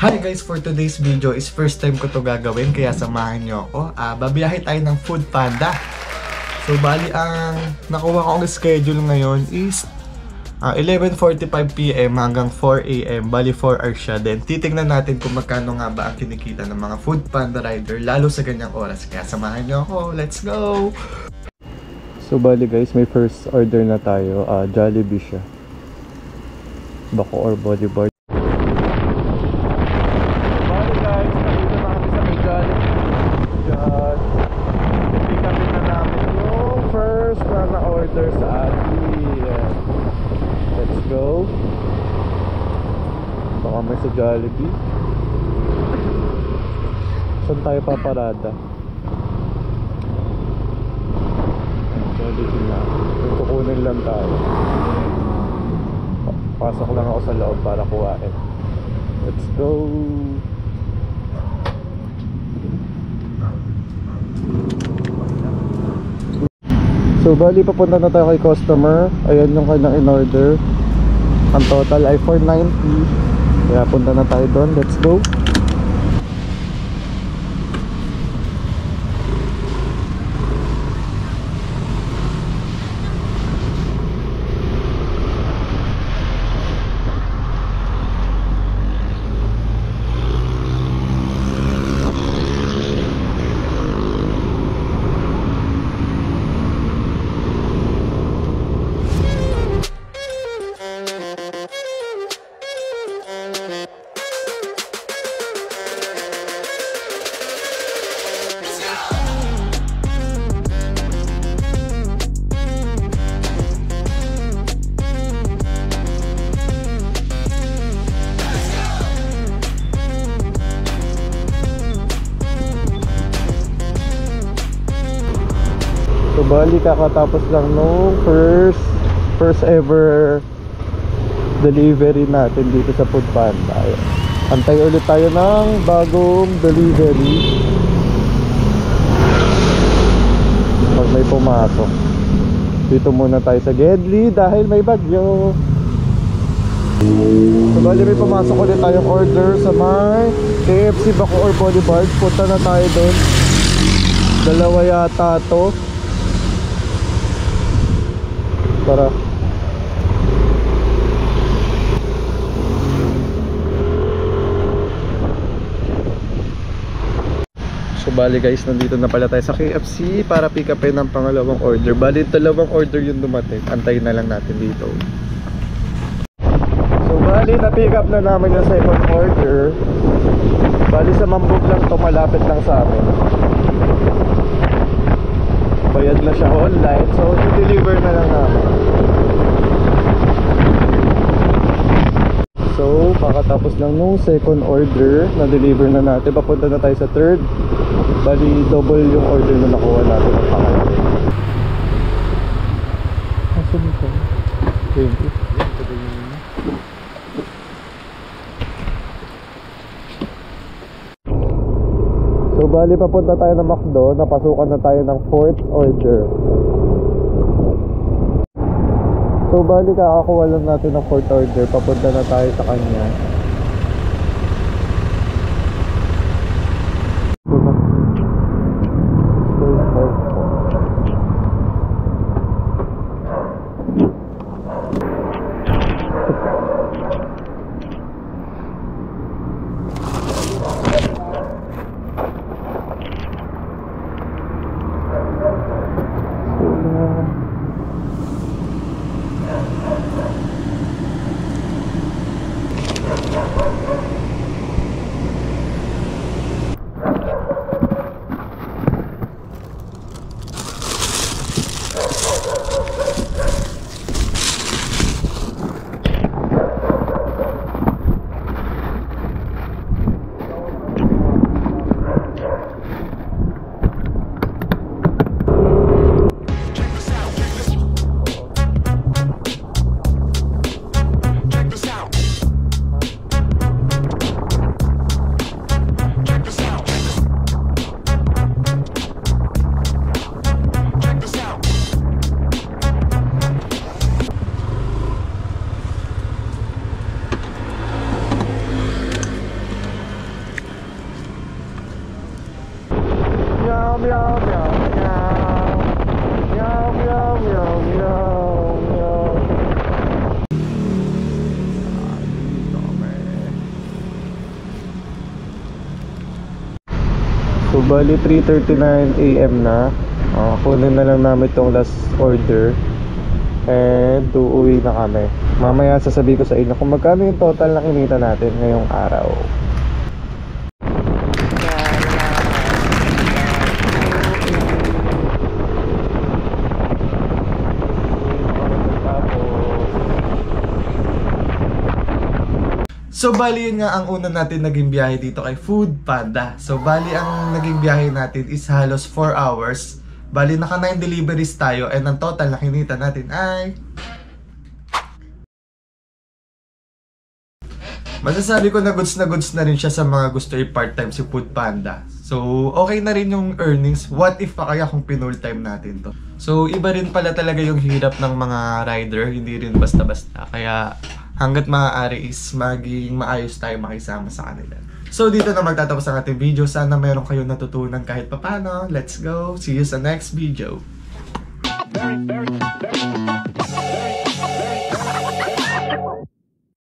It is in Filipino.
Hi guys, for today's video is first time ko to gagawin kaya samahan nyo ako. Babiyahe tayo ng Food Panda. So bali ang nakuha kong schedule ngayon is 11:45 PM hanggang 4 AM. Bali 4 hours siya. Then titignan natin kung magkano nga ba ang kinikita ng mga Food Panda rider lalo sa ganyang oras. Kaya samahan nyo ako. Let's go! So bali guys, may first order na tayo. Jollibee siya. Bako or bodyboard. Sa atin. Let's go. Baka may sa Jollibee. Saan tayo paparada? Jollibee na. Kukunin lang tayo. Pasok lang ako sa loob para kuhain. Let's go. So bali papunta na tayo kay customer. Ayan yung kanyang in-order. Ang total ay 490. Kaya punta na tayo doon. Let's go. So bali kakatapos lang nung first ever delivery natin dito sa Food Panda. Antay ulit tayo ng bagong delivery pag may pumasok. Dito muna tayo sa Gedli dahil may bagyo. So bali may pumasok ulit tayong order sa may KFC Bako or Bodyboard. Punta na tayo doon. Dalawa yata to. Tara. So bali guys, nandito na pala tayo sa KFC para pick upin ng pangalawang order. Bali dalawang order yung dumating. Antayin na lang natin dito. So bali na pick up na namin yung second order. Bali sa Mambog lang to, malapit lang sa amin. Bayad na siya online, so i-deliver na lang namin. So pakatapos lang nung second order, na-deliver na natin. Papunta na tayo sa third. Bali double yung order na nakuha natin ng pangalan. Asan ito? 20. So bali papunta tayo ng McDo. Napasukan na tayo ng fourth order. So bali kakakuha lang natin ng fourth order. Papunta na tayo sa kanya. meow, meow, meow. Meow, meow, meow, meow, meow. So bali 3:39 AM na. Kunin na lang namin itong last order. And uuwi na kami. Mamaya sasabihin ko sa inyo kung magkano yung total na kinita natin ngayong araw. So bali yun nga ang una natin naging biyahe dito kay Food Panda. So bali ang naging biyahe natin is halos 4 hours. Bali naka 9 deliveries tayo and ang total na kinita natin ay masasabi ko na goods na rin siya sa mga gusto i-part-time si Food Panda. So okay na rin yung earnings. What if pa kaya kung pinul time natin to? So iba rin pala talaga yung hirap ng mga rider. Hindi rin basta-basta. Kaya hanggat maaari is maging maayos tayo makisama sa kanila. So dito na magtatapos ang ating video. Sana meron kayong natutunan kahit papano. Let's go. See you sa next video. Very